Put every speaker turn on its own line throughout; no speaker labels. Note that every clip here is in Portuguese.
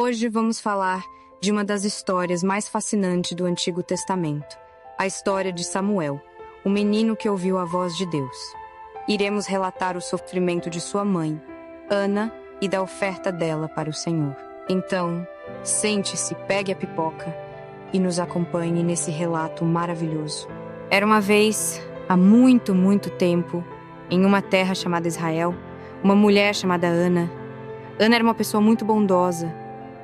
Hoje vamos falar de uma das histórias mais fascinantes do Antigo Testamento, a história de Samuel, o menino que ouviu a voz de Deus. Iremos relatar o sofrimento de sua mãe, Ana, e da oferta dela para o Senhor. Então, sente-se, pegue a pipoca e nos acompanhe nesse relato maravilhoso. Era uma vez, há muito, muito tempo, em uma terra chamada Israel, uma mulher chamada Ana. Ana era uma pessoa muito bondosa,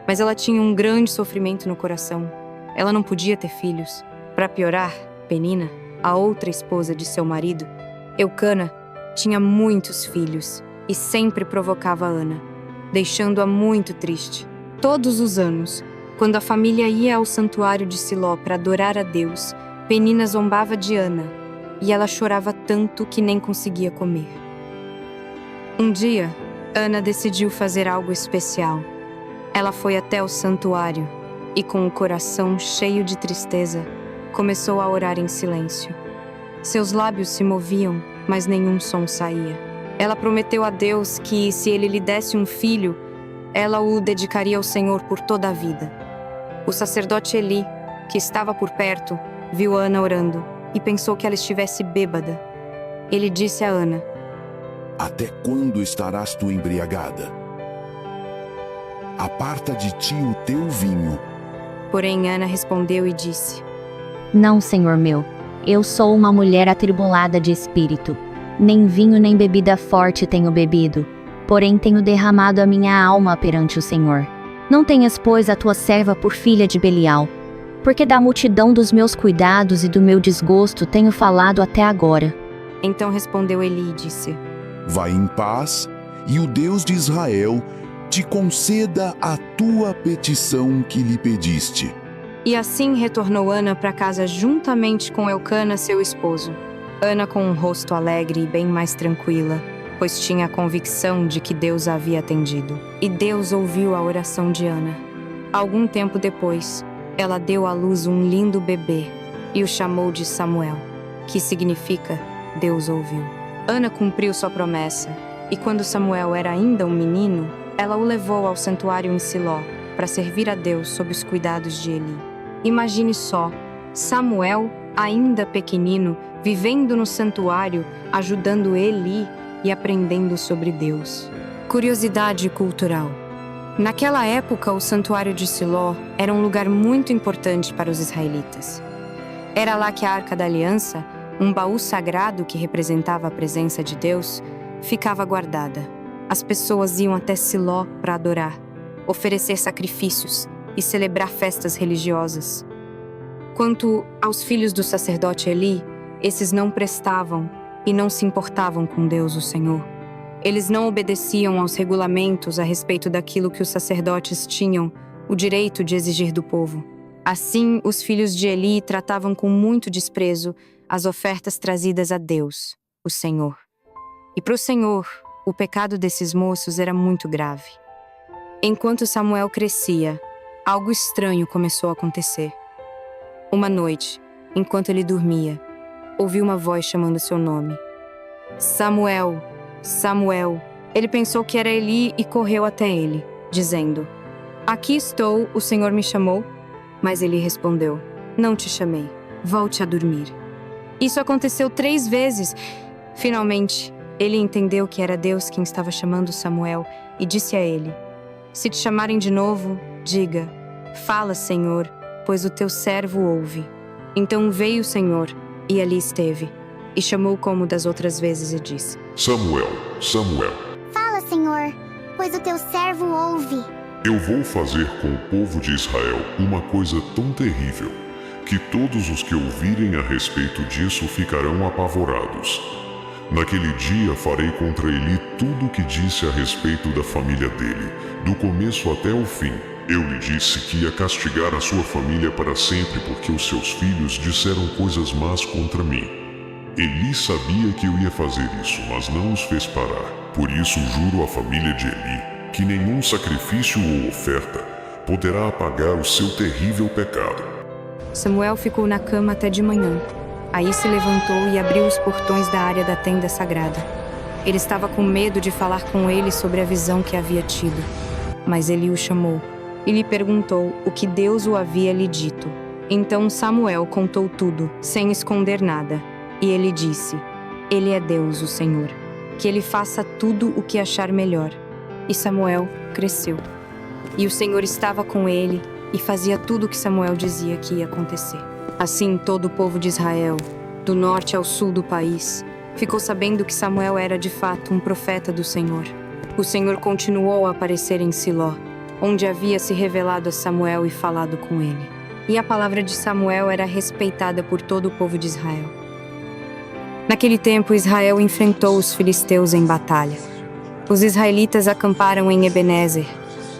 mas ela tinha um grande sofrimento no coração. Ela não podia ter filhos. Para piorar, Penina, a outra esposa de seu marido, Eucana, tinha muitos filhos e sempre provocava Ana, deixando-a muito triste. Todos os anos, quando a família ia ao santuário de Siló para adorar a Deus, Penina zombava de Ana e ela chorava tanto que nem conseguia comer. Um dia, Ana decidiu fazer algo especial. Ela foi até o santuário e, com o coração cheio de tristeza, começou a orar em silêncio. Seus lábios se moviam, mas nenhum som saía. Ela prometeu a Deus que, se ele lhe desse um filho, ela o dedicaria ao Senhor por toda a vida. O sacerdote Eli, que estava por perto, viu Ana orando e pensou que ela estivesse bêbada. Ele disse a Ana:
"Até quando estarás tu embriagada? Aparta de ti o teu vinho."
Porém, Ana respondeu e disse:
"Não, Senhor meu, eu sou uma mulher atribulada de espírito. Nem vinho nem bebida forte tenho bebido, porém tenho derramado a minha alma perante o Senhor. Não tenhas, pois, a tua serva por filha de Belial, porque da multidão dos meus cuidados e do meu desgosto tenho falado até agora."
Então respondeu Eli e disse:
"Vai em paz, e o Deus de Israel te conceda a tua petição que lhe pediste."
E assim retornou Ana para casa juntamente com Eucana, seu esposo. Ana com um rosto alegre e bem mais tranquila, pois tinha a convicção de que Deus a havia atendido. E Deus ouviu a oração de Ana. Algum tempo depois, ela deu à luz um lindo bebê e o chamou de Samuel, que significa Deus ouviu. Ana cumpriu sua promessa, e quando Samuel era ainda um menino, ela o levou ao santuário em Siló para servir a Deus sob os cuidados de Eli. Imagine só, Samuel, ainda pequenino, vivendo no santuário, ajudando Eli e aprendendo sobre Deus. Curiosidade cultural. Naquela época, o santuário de Siló era um lugar muito importante para os israelitas. Era lá que a Arca da Aliança, um baú sagrado que representava a presença de Deus, ficava guardada. As pessoas iam até Siló para adorar, oferecer sacrifícios e celebrar festas religiosas. Quanto aos filhos do sacerdote Eli, esses não prestavam e não se importavam com Deus, o Senhor. Eles não obedeciam aos regulamentos a respeito daquilo que os sacerdotes tinham o direito de exigir do povo. Assim, os filhos de Eli tratavam com muito desprezo as ofertas trazidas a Deus, o Senhor. E para o Senhor, o pecado desses moços era muito grave. Enquanto Samuel crescia, algo estranho começou a acontecer. Uma noite, enquanto ele dormia, ouviu uma voz chamando seu nome. "Samuel, Samuel." Ele pensou que era Eli e correu até ele, dizendo: "Aqui estou, o Senhor me chamou." Mas Eli respondeu: "Não te chamei, volte a dormir." Isso aconteceu 3 vezes. Finalmente, ele entendeu que era Deus quem estava chamando Samuel e disse a ele: "Se te chamarem de novo, diga: 'Fala, Senhor, pois o teu servo ouve.'" Então veio o Senhor e ali esteve, e chamou como das outras vezes e disse:
"Samuel, Samuel."
"Fala, Senhor, pois o teu servo ouve."
"Eu vou fazer com o povo de Israel uma coisa tão terrível, que todos os que ouvirem a respeito disso ficarão apavorados. Naquele dia farei contra Eli tudo o que disse a respeito da família dele, do começo até o fim. Eu lhe disse que ia castigar a sua família para sempre porque os seus filhos disseram coisas más contra mim. Eli sabia que eu ia fazer isso, mas não os fez parar. Por isso juro à família de Eli que nenhum sacrifício ou oferta poderá apagar o seu terrível pecado."
Samuel ficou na cama até de manhã. Aí se levantou e abriu os portões da área da tenda sagrada. Ele estava com medo de falar com ele sobre a visão que havia tido. Mas Eli o chamou. e lhe perguntou o que Deus o havia lhe dito. Então Samuel contou tudo, sem esconder nada, e ele disse: Ele é Deus, o Senhor. Que ele faça tudo o que achar melhor. E Samuel cresceu. E o Senhor estava com ele e fazia tudo o que Samuel dizia que ia acontecer. Assim, todo o povo de Israel, do norte ao sul do país, ficou sabendo que Samuel era de fato um profeta do Senhor. O Senhor continuou a aparecer em Siló, onde havia se revelado a Samuel e falado com ele. E a palavra de Samuel era respeitada por todo o povo de Israel. Naquele tempo, Israel enfrentou os filisteus em batalha. Os israelitas acamparam em Ebenezer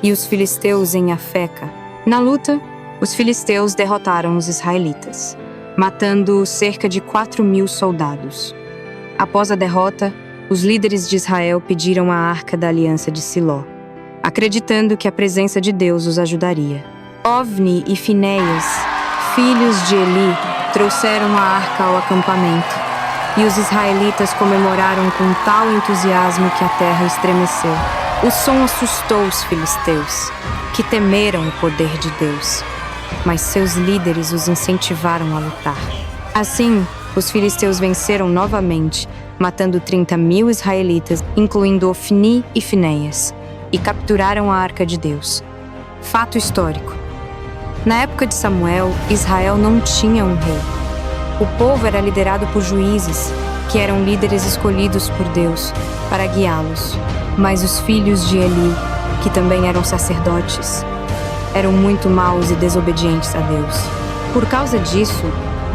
e os filisteus em Afeca. Na luta, os filisteus derrotaram os israelitas, matando cerca de 4.000 soldados. Após a derrota, os líderes de Israel pediram a Arca da Aliança de Siló, acreditando que a presença de Deus os ajudaria. Ofni e Finéias, filhos de Eli, trouxeram a arca ao acampamento, e os israelitas comemoraram com tal entusiasmo que a terra estremeceu. O som assustou os filisteus, que temeram o poder de Deus, mas seus líderes os incentivaram a lutar. Assim, os filisteus venceram novamente, matando 30.000 israelitas, incluindo Ofni e Finéias, e capturaram a arca de Deus. Fato histórico. Na época de Samuel, Israel não tinha um rei. O povo era liderado por juízes, que eram líderes escolhidos por Deus para guiá-los. Mas os filhos de Eli, que também eram sacerdotes, eram muito maus e desobedientes a Deus. Por causa disso,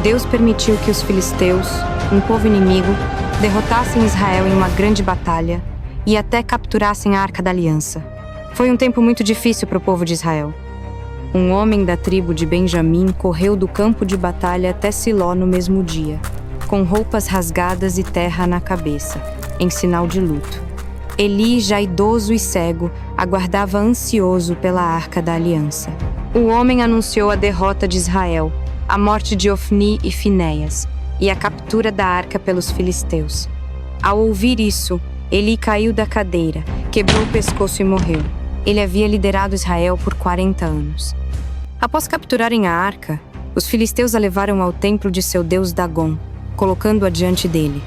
Deus permitiu que os filisteus, um povo inimigo, derrotassem Israel em uma grande batalha e até capturassem a Arca da Aliança. Foi um tempo muito difícil para o povo de Israel. Um homem da tribo de Benjamim correu do campo de batalha até Siló no mesmo dia, com roupas rasgadas e terra na cabeça, em sinal de luto. Eli, já idoso e cego, aguardava ansioso pela Arca da Aliança. O homem anunciou a derrota de Israel, a morte de Ofni e Finéias, e a captura da arca pelos filisteus. Ao ouvir isso, Eli caiu da cadeira, quebrou o pescoço e morreu. Ele havia liderado Israel por 40 anos. Após capturarem a arca, os filisteus a levaram ao templo de seu deus Dagom, colocando-a diante dele.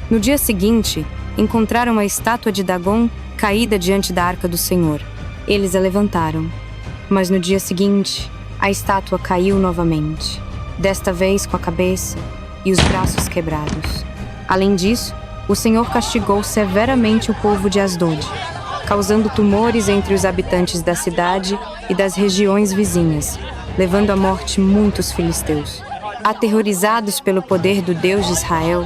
No dia seguinte, encontraram a estátua de Dagom caída diante da arca do Senhor. Eles a levantaram, mas no dia seguinte, a estátua caiu novamente, desta vez com a cabeça e os braços quebrados. Além disso, o Senhor castigou severamente o povo de Asdod, causando tumores entre os habitantes da cidade e das regiões vizinhas, levando à morte muitos filisteus. Aterrorizados pelo poder do Deus de Israel,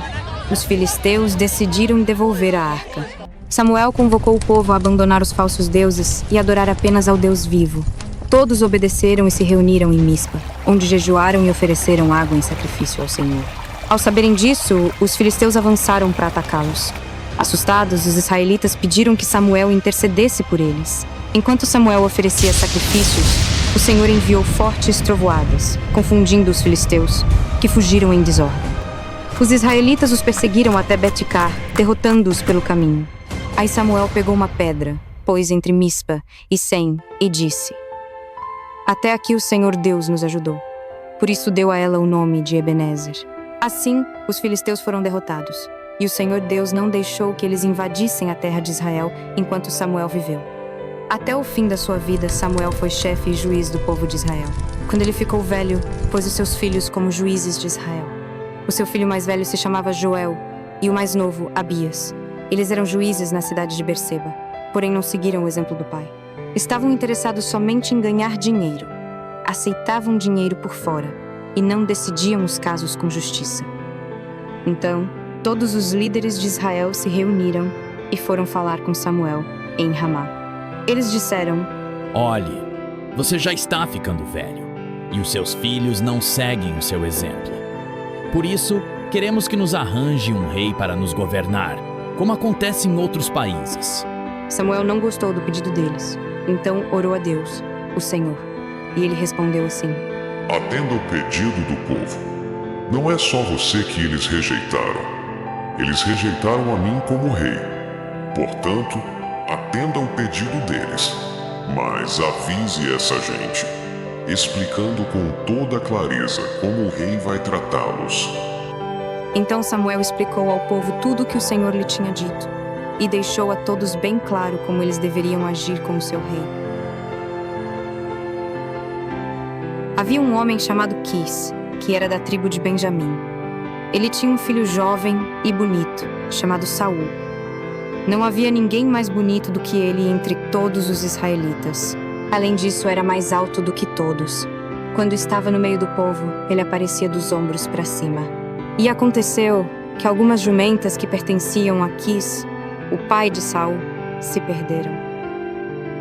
os filisteus decidiram devolver a arca. Samuel convocou o povo a abandonar os falsos deuses e adorar apenas ao Deus vivo. Todos obedeceram e se reuniram em Mispa, onde jejuaram e ofereceram água em sacrifício ao Senhor. Ao saberem disso, os filisteus avançaram para atacá-los. Assustados, os israelitas pediram que Samuel intercedesse por eles. Enquanto Samuel oferecia sacrifícios, o Senhor enviou fortes trovoadas, confundindo os filisteus, que fugiram em desordem. Os israelitas os perseguiram até Bet-car, derrotando-os pelo caminho. Aí Samuel pegou uma pedra, pôs entre Mispa e Sem, e disse: Até aqui o Senhor Deus nos ajudou. Por isso deu a ela o nome de Ebenezer. Assim, os filisteus foram derrotados, e o Senhor Deus não deixou que eles invadissem a terra de Israel enquanto Samuel viveu. Até o fim da sua vida, Samuel foi chefe e juiz do povo de Israel. Quando ele ficou velho, pôs os seus filhos como juízes de Israel. O seu filho mais velho se chamava Joel, e o mais novo, Abias. Eles eram juízes na cidade de Berseba, porém não seguiram o exemplo do pai. Estavam interessados somente em ganhar dinheiro. Aceitavam dinheiro por fora, e não decidiam os casos com justiça. Então, todos os líderes de Israel se reuniram e foram falar com Samuel em Ramá. Eles disseram:
Olhe, você já está ficando velho, e os seus filhos não seguem o seu exemplo. Por isso, queremos que nos arranje um rei para nos governar, como acontece em outros países.
Samuel não gostou do pedido deles, então orou a Deus, o Senhor, e ele respondeu assim:
Atenda ao pedido do povo. Não é só você que eles rejeitaram. Eles rejeitaram a mim como rei. Portanto, atenda ao pedido deles. Mas avise essa gente, explicando com toda clareza como o rei vai tratá-los.
Então Samuel explicou ao povo tudo o que o Senhor lhe tinha dito, e deixou a todos bem claro como eles deveriam agir com o seu rei. Havia um homem chamado Quis, que era da tribo de Benjamim. Ele tinha um filho jovem e bonito, chamado Saul. Não havia ninguém mais bonito do que ele entre todos os israelitas. Além disso, era mais alto do que todos. Quando estava no meio do povo, ele aparecia dos ombros para cima. E aconteceu que algumas jumentas que pertenciam a Quis, o pai de Saul, se perderam.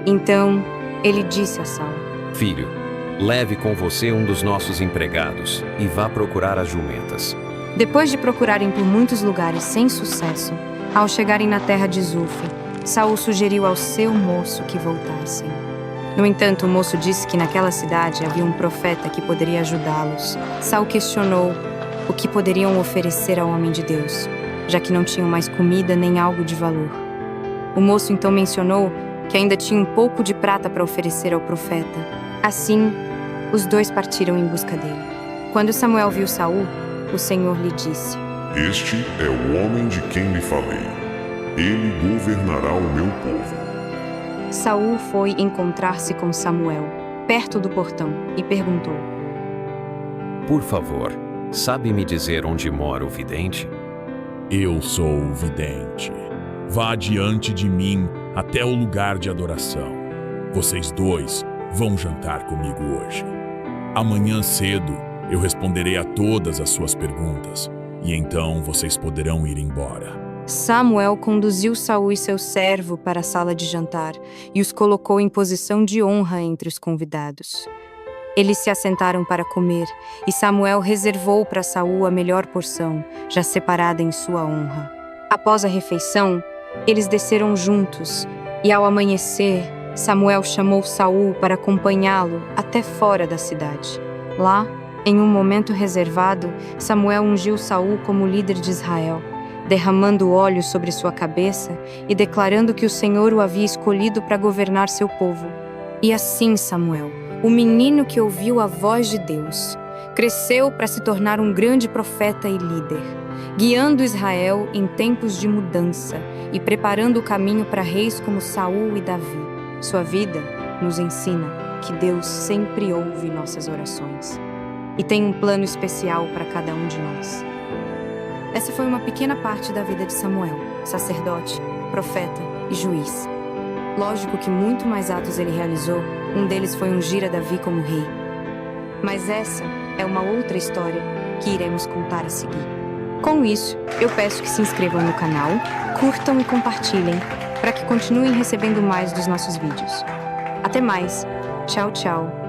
Então, ele disse a Saul:
Filho, leve com você um dos nossos empregados e vá procurar as jumentas.
Depois de procurarem por muitos lugares sem sucesso, ao chegarem na terra de Zufe, Saul sugeriu ao seu moço que voltassem. No entanto, o moço disse que naquela cidade havia um profeta que poderia ajudá-los. Saul questionou o que poderiam oferecer ao homem de Deus, já que não tinham mais comida nem algo de valor. O moço então mencionou que ainda tinha um pouco de prata para oferecer ao profeta. Assim, os dois partiram em busca dele. Quando Samuel viu Saul, o Senhor lhe disse:
Este é o homem de quem lhe falei. Ele governará o meu povo.
Saul foi encontrar-se com Samuel, perto do portão, e perguntou:
Por favor, sabe me dizer onde mora o vidente?
Eu sou o vidente. Vá diante de mim até o lugar de adoração. Vocês dois vão jantar comigo hoje. Amanhã cedo eu responderei a todas as suas perguntas, e então vocês poderão ir embora.
Samuel conduziu Saul e seu servo para a sala de jantar e os colocou em posição de honra entre os convidados. Eles se assentaram para comer, e Samuel reservou para Saul a melhor porção, já separada em sua honra. Após a refeição, eles desceram juntos, e ao amanhecer, Samuel chamou Saul para acompanhá-lo até fora da cidade. Lá, em um momento reservado, Samuel ungiu Saul como líder de Israel, derramando óleo sobre sua cabeça e declarando que o Senhor o havia escolhido para governar seu povo. E assim Samuel, o menino que ouviu a voz de Deus, cresceu para se tornar um grande profeta e líder, guiando Israel em tempos de mudança e preparando o caminho para reis como Saul e Davi. Sua vida nos ensina que Deus sempre ouve nossas orações e tem um plano especial para cada um de nós. Essa foi uma pequena parte da vida de Samuel, sacerdote, profeta e juiz. Lógico que muito mais atos ele realizou, um deles foi ungir a Davi como rei. Mas essa é uma outra história que iremos contar a seguir. Com isso, eu peço que se inscrevam no canal, curtam e compartilhem, para que continuem recebendo mais dos nossos vídeos. Até mais. Tchau, tchau.